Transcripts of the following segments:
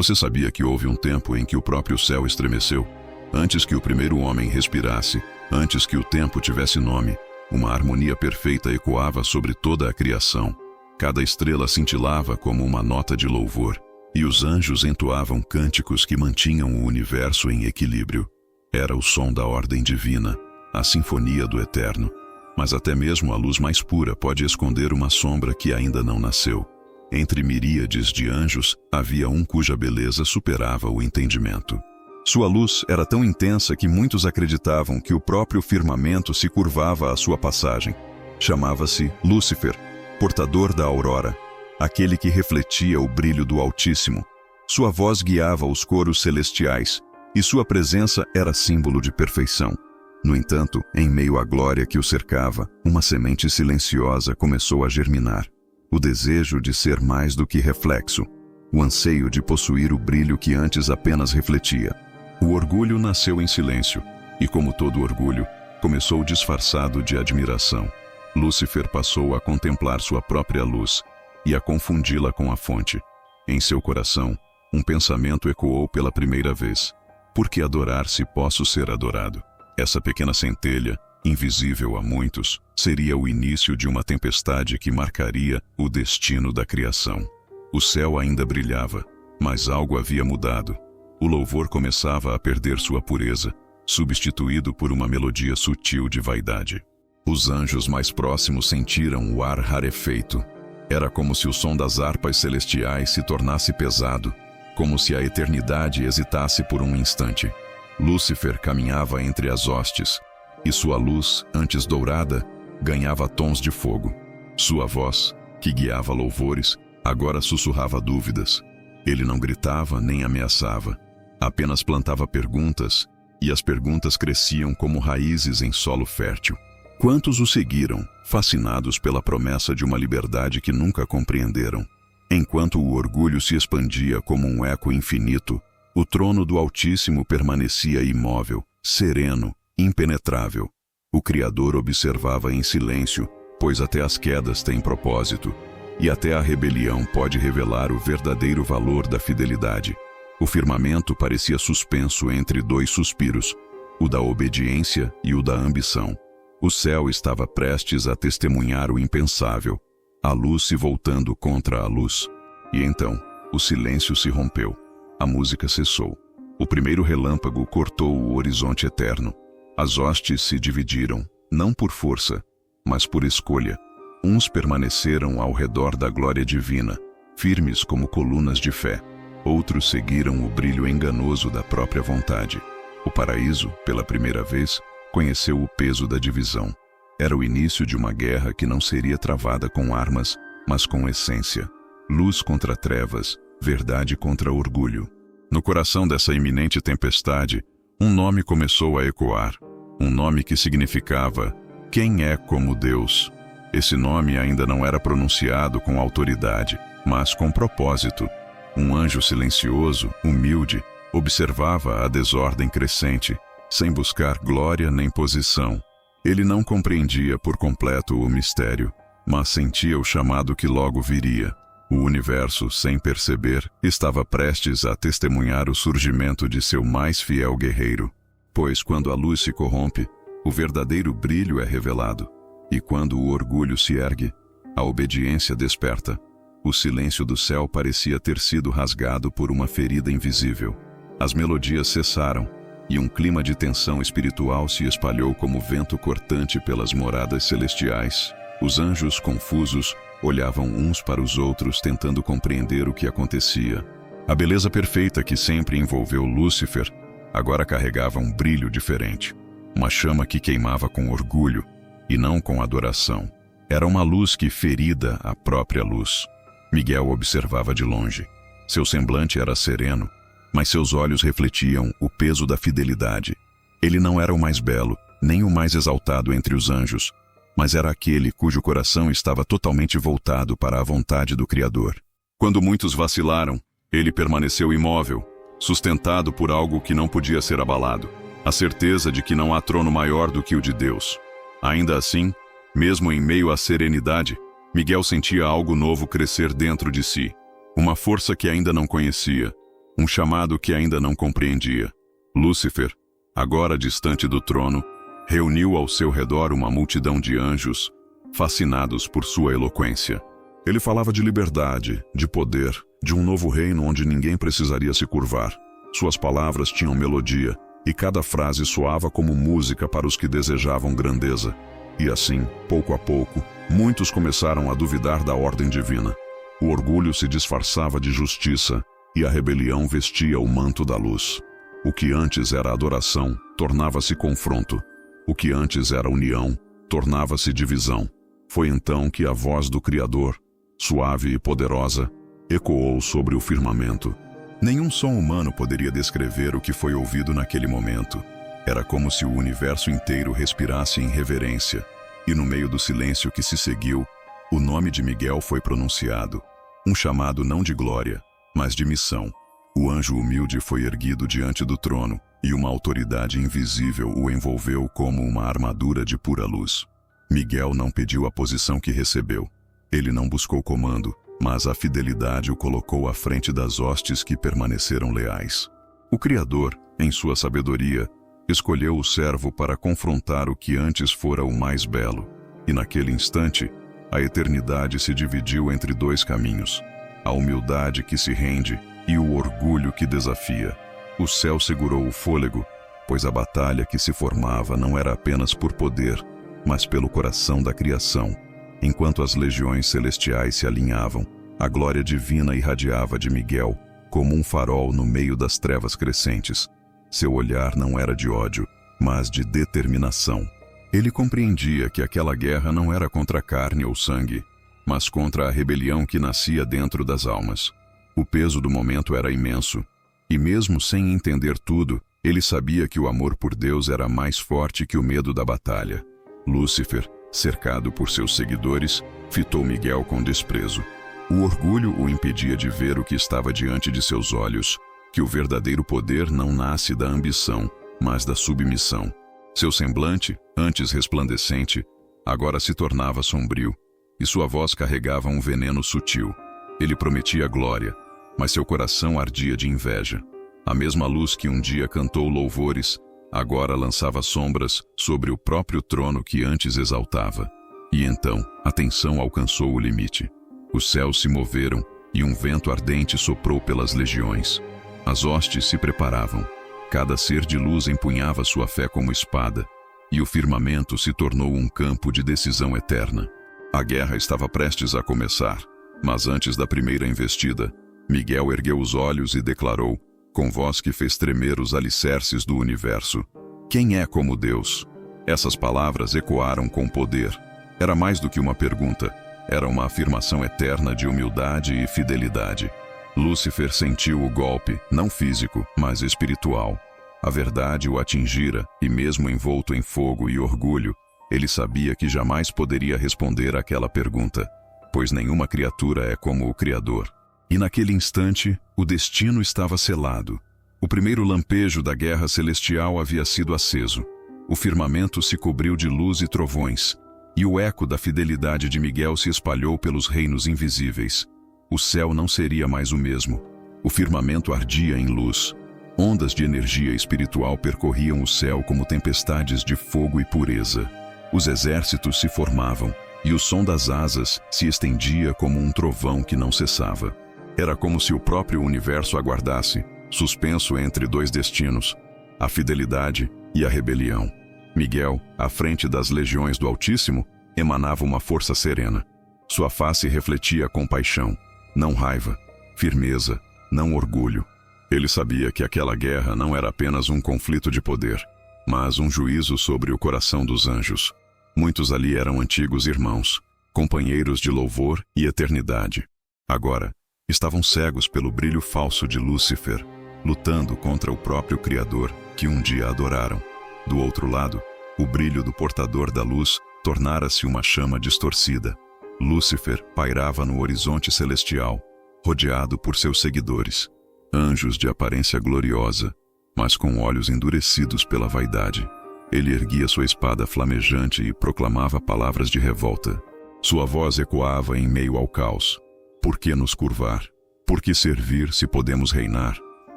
Você sabia que houve um tempo em que o próprio céu estremeceu? Antes que o primeiro homem respirasse, antes que o tempo tivesse nome, uma harmonia perfeita ecoava sobre toda a criação. Cada estrela cintilava como uma nota de louvor, e os anjos entoavam cânticos que mantinham o universo em equilíbrio. Era o som da ordem divina, a sinfonia do eterno. Mas até mesmo a luz mais pura pode esconder uma sombra que ainda não nasceu. Entre miríades de anjos, havia um cuja beleza superava o entendimento. Sua luz era tão intensa que muitos acreditavam que o próprio firmamento se curvava à sua passagem. Chamava-se Lúcifer, portador da aurora, aquele que refletia o brilho do Altíssimo. Sua voz guiava os coros celestiais, e sua presença era símbolo de perfeição. No entanto, em meio à glória que o cercava, uma semente silenciosa começou a germinar. O desejo de ser mais do que reflexo, o anseio de possuir o brilho que antes apenas refletia. O orgulho nasceu em silêncio, e como todo orgulho, começou disfarçado de admiração. Lúcifer passou a contemplar sua própria luz e a confundi-la com a fonte. Em seu coração, um pensamento ecoou pela primeira vez: por que adorar se posso ser adorado? Essa pequena centelha, invisível a muitos, seria o início de uma tempestade que marcaria o destino da criação. O céu ainda brilhava, mas algo havia mudado. O louvor começava a perder sua pureza, substituído por uma melodia sutil de vaidade. Os anjos mais próximos sentiram o ar rarefeito. Era como se o som das harpas celestiais se tornasse pesado, como se a eternidade hesitasse por um instante. Lúcifer caminhava entre as hostes, e sua luz, antes dourada, ganhava tons de fogo. Sua voz, que guiava louvores, agora sussurrava dúvidas. Ele não gritava nem ameaçava, apenas plantava perguntas, e as perguntas cresciam como raízes em solo fértil. Quantos o seguiram, fascinados pela promessa de uma liberdade que nunca compreenderam? Enquanto o orgulho se expandia como um eco infinito, o trono do Altíssimo permanecia imóvel, sereno, impenetrável. O Criador observava em silêncio, pois até as quedas têm propósito, e até a rebelião pode revelar o verdadeiro valor da fidelidade. O firmamento parecia suspenso entre dois suspiros, o da obediência e o da ambição. O céu estava prestes a testemunhar o impensável, a luz se voltando contra a luz. E então, o silêncio se rompeu. A música cessou. O primeiro relâmpago cortou o horizonte eterno. As hostes se dividiram, não por força, mas por escolha. Uns permaneceram ao redor da glória divina, firmes como colunas de fé. Outros seguiram o brilho enganoso da própria vontade. O paraíso, pela primeira vez, conheceu o peso da divisão. Era o início de uma guerra que não seria travada com armas, mas com essência. Luz contra trevas, verdade contra orgulho. No coração dessa iminente tempestade, um nome começou a ecoar. Um nome que significava: quem é como Deus? Esse nome ainda não era pronunciado com autoridade, mas com propósito. Um anjo silencioso, humilde, observava a desordem crescente, sem buscar glória nem posição. Ele não compreendia por completo o mistério, mas sentia o chamado que logo viria. O universo, sem perceber, estava prestes a testemunhar o surgimento de seu mais fiel guerreiro. Pois quando a luz se corrompe, o verdadeiro brilho é revelado. E quando o orgulho se ergue, a obediência desperta. O silêncio do céu parecia ter sido rasgado por uma ferida invisível. As melodias cessaram, e um clima de tensão espiritual se espalhou como vento cortante pelas moradas celestiais. Os anjos, confusos, olhavam uns para os outros tentando compreender o que acontecia. A beleza perfeita que sempre envolveu Lúcifer agora carregava um brilho diferente. Uma chama que queimava com orgulho e não com adoração. Era uma luz que ferida a própria luz. Miguel observava de longe. Seu semblante era sereno, mas seus olhos refletiam o peso da fidelidade. Ele não era o mais belo, nem o mais exaltado entre os anjos, mas era aquele cujo coração estava totalmente voltado para a vontade do Criador. Quando muitos vacilaram, ele permaneceu imóvel, sustentado por algo que não podia ser abalado, a certeza de que não há trono maior do que o de Deus. Ainda assim, mesmo em meio à serenidade, Miguel sentia algo novo crescer dentro de si, uma força que ainda não conhecia, um chamado que ainda não compreendia. Lúcifer, agora distante do trono, reuniu ao seu redor uma multidão de anjos, fascinados por sua eloquência. Ele falava de liberdade, de poder, de um novo reino onde ninguém precisaria se curvar. Suas palavras tinham melodia, e cada frase soava como música para os que desejavam grandeza. E assim, pouco a pouco, muitos começaram a duvidar da ordem divina. O orgulho se disfarçava de justiça, e a rebelião vestia o manto da luz. O que antes era adoração, tornava-se confronto. O que antes era união, tornava-se divisão. Foi então que a voz do Criador, suave e poderosa, ecoou sobre o firmamento. Nenhum som humano poderia descrever o que foi ouvido naquele momento. Era como se o universo inteiro respirasse em reverência, e no meio do silêncio que se seguiu, o nome de Miguel foi pronunciado. Um chamado não de glória, mas de missão. O anjo humilde foi erguido diante do trono, e uma autoridade invisível o envolveu como uma armadura de pura luz. Miguel não pediu a posição que recebeu. Ele não buscou comando, mas a fidelidade o colocou à frente das hostes que permaneceram leais. O Criador, em sua sabedoria, escolheu o servo para confrontar o que antes fora o mais belo. E naquele instante, a eternidade se dividiu entre dois caminhos: a humildade que se rende e o orgulho que desafia. O céu segurou o fôlego, pois a batalha que se formava não era apenas por poder, mas pelo coração da criação. Enquanto as legiões celestiais se alinhavam, a glória divina irradiava de Miguel como um farol no meio das trevas crescentes. Seu olhar não era de ódio, mas de determinação. Ele compreendia que aquela guerra não era contra carne ou sangue, mas contra a rebelião que nascia dentro das almas. O peso do momento era imenso, e mesmo sem entender tudo, ele sabia que o amor por Deus era mais forte que o medo da batalha. Lúcifer, cercado por seus seguidores, fitou Miguel com desprezo. O orgulho o impedia de ver o que estava diante de seus olhos, que o verdadeiro poder não nasce da ambição, mas da submissão. Seu semblante, antes resplandecente, agora se tornava sombrio, e sua voz carregava um veneno sutil. Ele prometia glória, mas seu coração ardia de inveja. A mesma luz que um dia cantou louvores, agora lançava sombras sobre o próprio trono que antes exaltava. E então, a tensão alcançou o limite. Os céus se moveram, e um vento ardente soprou pelas legiões. As hostes se preparavam. Cada ser de luz empunhava sua fé como espada, e o firmamento se tornou um campo de decisão eterna. A guerra estava prestes a começar, mas antes da primeira investida, Miguel ergueu os olhos e declarou, com voz que fez tremer os alicerces do universo: "Quem é como Deus?" Essas palavras ecoaram com poder. Era mais do que uma pergunta, era uma afirmação eterna de humildade e fidelidade. Lúcifer sentiu o golpe, não físico, mas espiritual. A verdade o atingira, e mesmo envolto em fogo e orgulho, ele sabia que jamais poderia responder àquela pergunta, pois nenhuma criatura é como o Criador. E naquele instante, o destino estava selado. O primeiro lampejo da guerra celestial havia sido aceso. O firmamento se cobriu de luz e trovões, e o eco da fidelidade de Miguel se espalhou pelos reinos invisíveis. O céu não seria mais o mesmo. O firmamento ardia em luz. Ondas de energia espiritual percorriam o céu como tempestades de fogo e pureza. Os exércitos se formavam, e o som das asas se estendia como um trovão que não cessava. Era como se o próprio universo aguardasse, suspenso entre dois destinos, a fidelidade e a rebelião. Miguel, à frente das legiões do Altíssimo, emanava uma força serena. Sua face refletia compaixão, não raiva, firmeza, não orgulho. Ele sabia que aquela guerra não era apenas um conflito de poder, mas um juízo sobre o coração dos anjos. Muitos ali eram antigos irmãos, companheiros de louvor e eternidade. Agora, estavam cegos pelo brilho falso de Lúcifer, lutando contra o próprio Criador que um dia adoraram. Do outro lado, o brilho do portador da luz tornara-se uma chama distorcida. Lúcifer pairava no horizonte celestial, rodeado por seus seguidores, anjos de aparência gloriosa, mas com olhos endurecidos pela vaidade. Ele erguia sua espada flamejante e proclamava palavras de revolta. Sua voz ecoava em meio ao caos. Por que nos curvar? Por que servir se podemos reinar?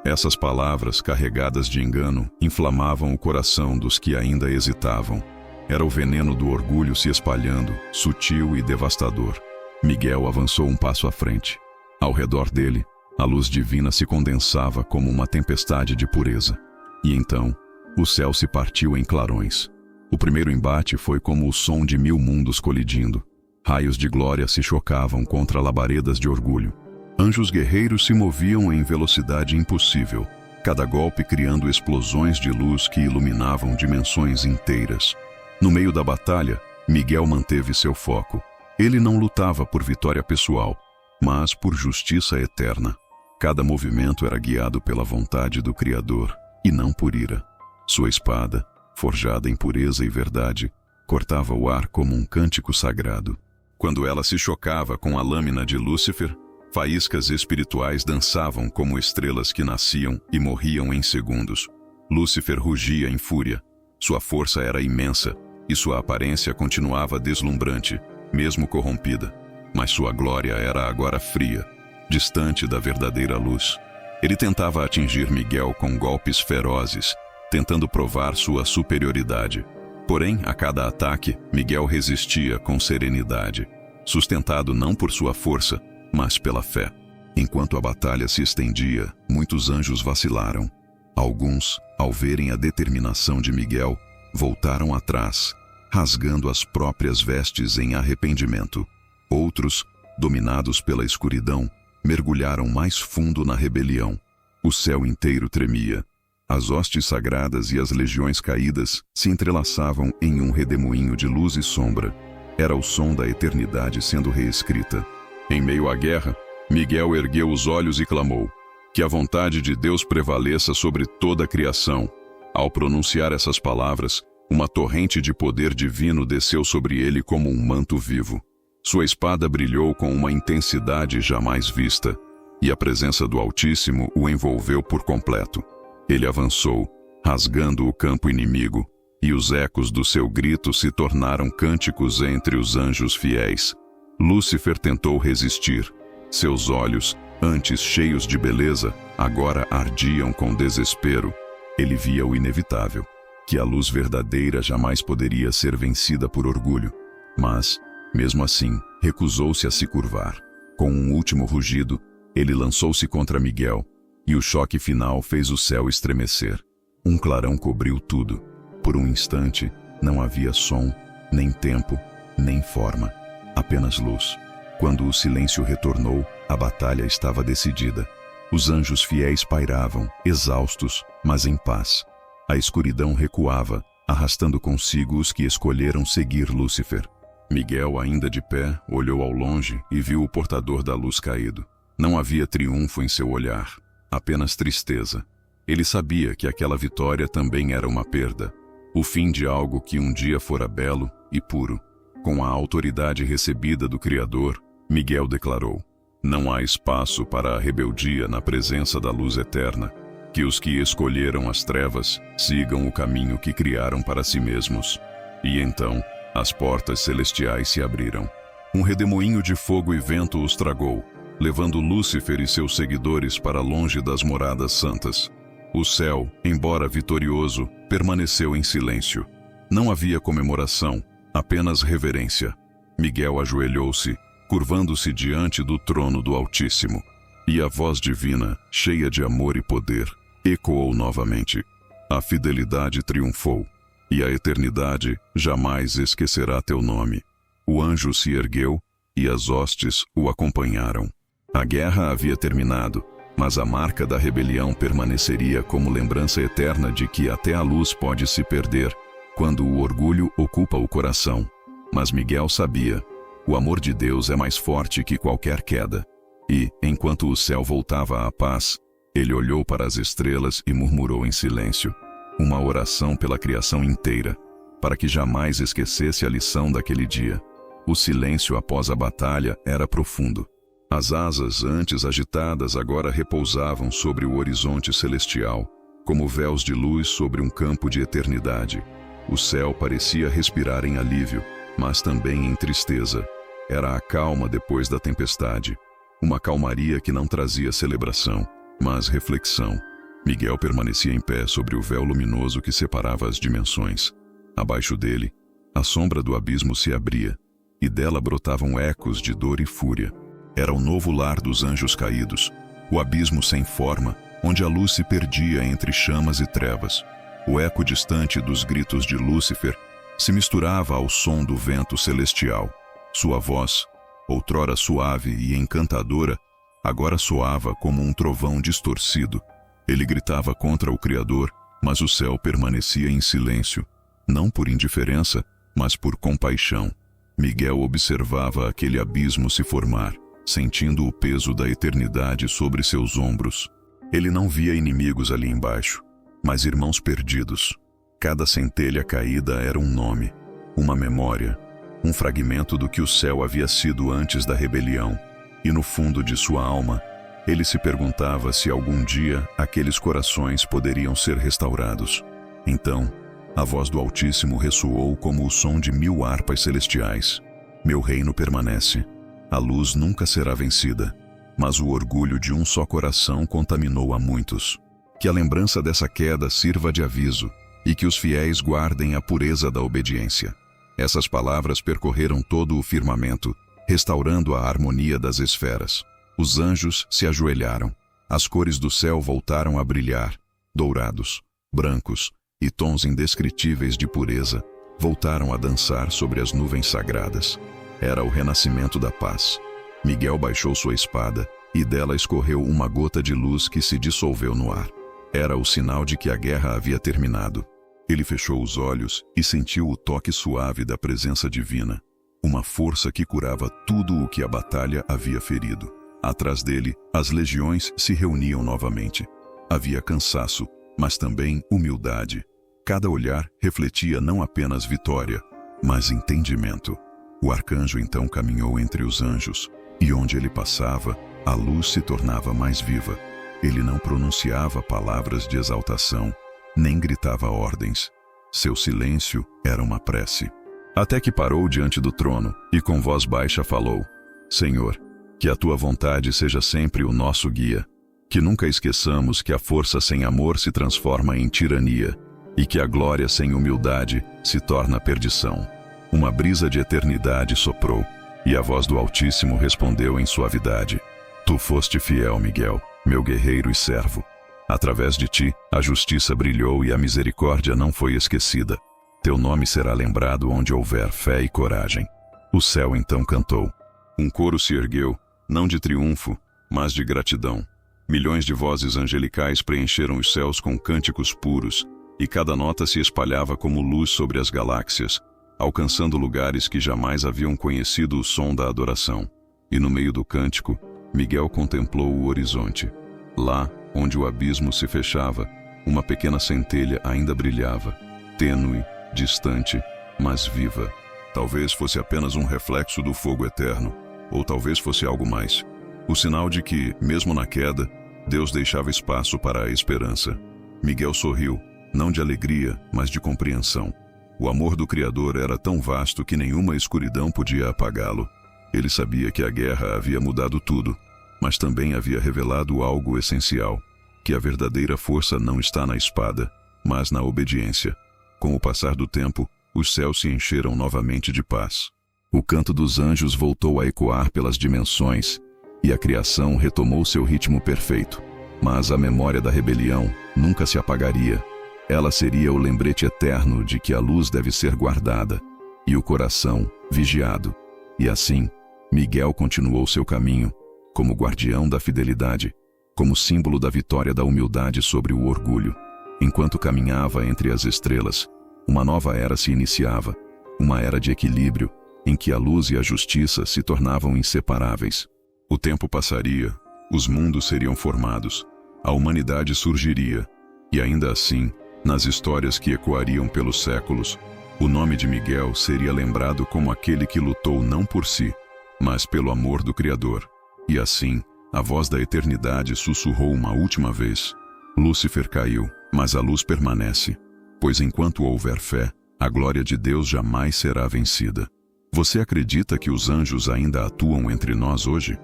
Essas palavras, carregadas de engano, inflamavam o coração dos que ainda hesitavam. Era o veneno do orgulho se espalhando, sutil e devastador. Miguel avançou um passo à frente. Ao redor dele, a luz divina se condensava como uma tempestade de pureza. E então, o céu se partiu em clarões. O primeiro embate foi como o som de 1000 mundos colidindo. Raios de glória se chocavam contra labaredas de orgulho. Anjos guerreiros se moviam em velocidade impossível, cada golpe criando explosões de luz que iluminavam dimensões inteiras. No meio da batalha, Miguel manteve seu foco. Ele não lutava por vitória pessoal, mas por justiça eterna. Cada movimento era guiado pela vontade do Criador, e não por ira. Sua espada, forjada em pureza e verdade, cortava o ar como um cântico sagrado. Quando ela se chocava com a lâmina de Lúcifer, faíscas espirituais dançavam como estrelas que nasciam e morriam em segundos. Lúcifer rugia em fúria. Sua força era imensa, e sua aparência continuava deslumbrante, mesmo corrompida. Mas sua glória era agora fria, distante da verdadeira luz. Ele tentava atingir Miguel com golpes ferozes, tentando provar sua superioridade. Porém, a cada ataque, Miguel resistia com serenidade, sustentado não por sua força, mas pela fé. Enquanto a batalha se estendia, muitos anjos vacilaram. Alguns, ao verem a determinação de Miguel, voltaram atrás, rasgando as próprias vestes em arrependimento. Outros, dominados pela escuridão, mergulharam mais fundo na rebelião. O céu inteiro tremia. As hostes sagradas e as legiões caídas se entrelaçavam em um redemoinho de luz e sombra. Era o som da eternidade sendo reescrita. Em meio à guerra, Miguel ergueu os olhos e clamou: que a vontade de Deus prevaleça sobre toda a criação. Ao pronunciar essas palavras, uma torrente de poder divino desceu sobre ele como um manto vivo. Sua espada brilhou com uma intensidade jamais vista, e a presença do Altíssimo o envolveu por completo. Ele avançou, rasgando o campo inimigo, e os ecos do seu grito se tornaram cânticos entre os anjos fiéis. Lúcifer tentou resistir. Seus olhos, antes cheios de beleza, agora ardiam com desespero. Ele via o inevitável, que a luz verdadeira jamais poderia ser vencida por orgulho. Mas, mesmo assim, recusou-se a se curvar. Com um último rugido, ele lançou-se contra Miguel, e o choque final fez o céu estremecer. Um clarão cobriu tudo. Por um instante, não havia som, nem tempo, nem forma. Apenas luz. Quando o silêncio retornou, a batalha estava decidida. Os anjos fiéis pairavam, exaustos, mas em paz. A escuridão recuava, arrastando consigo os que escolheram seguir Lúcifer. Miguel, ainda de pé, olhou ao longe e viu o portador da luz caído. Não havia triunfo em seu olhar, apenas tristeza. Ele sabia que aquela vitória também era uma perda, o fim de algo que um dia fora belo e puro. Com a autoridade recebida do Criador, Miguel declarou: não há espaço para a rebeldia na presença da luz eterna. Que os que escolheram as trevas sigam o caminho que criaram para si mesmos. E então, as portas celestiais se abriram. Um redemoinho de fogo e vento os tragou, levando Lúcifer e seus seguidores para longe das moradas santas. O céu, embora vitorioso, permaneceu em silêncio. Não havia comemoração, apenas reverência. Miguel ajoelhou-se, curvando-se diante do trono do Altíssimo. E a voz divina, cheia de amor e poder, ecoou novamente. A fidelidade triunfou, e a eternidade jamais esquecerá teu nome. O anjo se ergueu, e as hostes o acompanharam. A guerra havia terminado, mas a marca da rebelião permaneceria como lembrança eterna de que até a luz pode se perder, quando o orgulho ocupa o coração. Mas Miguel sabia: o amor de Deus é mais forte que qualquer queda. E, enquanto o céu voltava à paz, ele olhou para as estrelas e murmurou em silêncio, uma oração pela criação inteira, para que jamais esquecesse a lição daquele dia. O silêncio após a batalha era profundo. As asas antes agitadas agora repousavam sobre o horizonte celestial, como véus de luz sobre um campo de eternidade. O céu parecia respirar em alívio, mas também em tristeza. Era a calma depois da tempestade. Uma calmaria que não trazia celebração, mas reflexão. Miguel permanecia em pé sobre o véu luminoso que separava as dimensões. Abaixo dele, a sombra do abismo se abria, e dela brotavam ecos de dor e fúria. Era o novo lar dos anjos caídos, o abismo sem forma, onde a luz se perdia entre chamas e trevas. O eco distante dos gritos de Lúcifer se misturava ao som do vento celestial. Sua voz, outrora suave e encantadora, agora soava como um trovão distorcido. Ele gritava contra o Criador, mas o céu permanecia em silêncio, não por indiferença, mas por compaixão. Miguel observava aquele abismo se formar, sentindo o peso da eternidade sobre seus ombros. Ele não via inimigos ali embaixo, mas irmãos perdidos. Cada centelha caída era um nome, uma memória, um fragmento do que o céu havia sido antes da rebelião. E no fundo de sua alma, ele se perguntava se algum dia aqueles corações poderiam ser restaurados. Então, a voz do Altíssimo ressoou como o som de 1000 harpas celestiais. Meu reino permanece. A luz nunca será vencida, mas o orgulho de um só coração contaminou a muitos. Que a lembrança dessa queda sirva de aviso, e que os fiéis guardem a pureza da obediência. Essas palavras percorreram todo o firmamento, restaurando a harmonia das esferas. Os anjos se ajoelharam. As cores do céu voltaram a brilhar. Dourados, brancos e tons indescritíveis de pureza voltaram a dançar sobre as nuvens sagradas. Era o renascimento da paz. Miguel baixou sua espada, e dela escorreu uma gota de luz que se dissolveu no ar. Era o sinal de que a guerra havia terminado. Ele fechou os olhos e sentiu o toque suave da presença divina, uma força que curava tudo o que a batalha havia ferido. Atrás dele, as legiões se reuniam novamente. Havia cansaço, mas também humildade. Cada olhar refletia não apenas vitória, mas entendimento. O arcanjo então caminhou entre os anjos, e onde ele passava, a luz se tornava mais viva. Ele não pronunciava palavras de exaltação, nem gritava ordens. Seu silêncio era uma prece. Até que parou diante do trono e com voz baixa falou: Senhor, que a tua vontade seja sempre o nosso guia. Que nunca esqueçamos que a força sem amor se transforma em tirania e que a glória sem humildade se torna perdição. Uma brisa de eternidade soprou, e a voz do Altíssimo respondeu em suavidade: Tu foste fiel, Miguel, meu guerreiro e servo. Através de ti, a justiça brilhou e a misericórdia não foi esquecida. Teu nome será lembrado onde houver fé e coragem. O céu então cantou. Um coro se ergueu, não de triunfo, mas de gratidão. Milhões de vozes angelicais preencheram os céus com cânticos puros, e cada nota se espalhava como luz sobre as galáxias, alcançando lugares que jamais haviam conhecido o som da adoração. E no meio do cântico, Miguel contemplou o horizonte. Lá, onde o abismo se fechava, uma pequena centelha ainda brilhava, tênue, distante, mas viva. Talvez fosse apenas um reflexo do fogo eterno, ou talvez fosse algo mais. O sinal de que, mesmo na queda, Deus deixava espaço para a esperança. Miguel sorriu, não de alegria, mas de compreensão. O amor do Criador era tão vasto que nenhuma escuridão podia apagá-lo. Ele sabia que a guerra havia mudado tudo, mas também havia revelado algo essencial, que a verdadeira força não está na espada, mas na obediência. Com o passar do tempo, os céus se encheram novamente de paz. O canto dos anjos voltou a ecoar pelas dimensões, e a criação retomou seu ritmo perfeito. Mas a memória da rebelião nunca se apagaria. Ela seria o lembrete eterno de que a luz deve ser guardada, e o coração vigiado. E assim, Miguel continuou seu caminho, como guardião da fidelidade, como símbolo da vitória da humildade sobre o orgulho. Enquanto caminhava entre as estrelas, uma nova era se iniciava, uma era de equilíbrio, em que a luz e a justiça se tornavam inseparáveis. O tempo passaria, os mundos seriam formados, a humanidade surgiria, e ainda assim, nas histórias que ecoariam pelos séculos, o nome de Miguel seria lembrado como aquele que lutou não por si, mas pelo amor do Criador. E assim, a voz da eternidade sussurrou uma última vez: Lúcifer caiu, mas a luz permanece, pois enquanto houver fé, a glória de Deus jamais será vencida. Você acredita que os anjos ainda atuam entre nós hoje?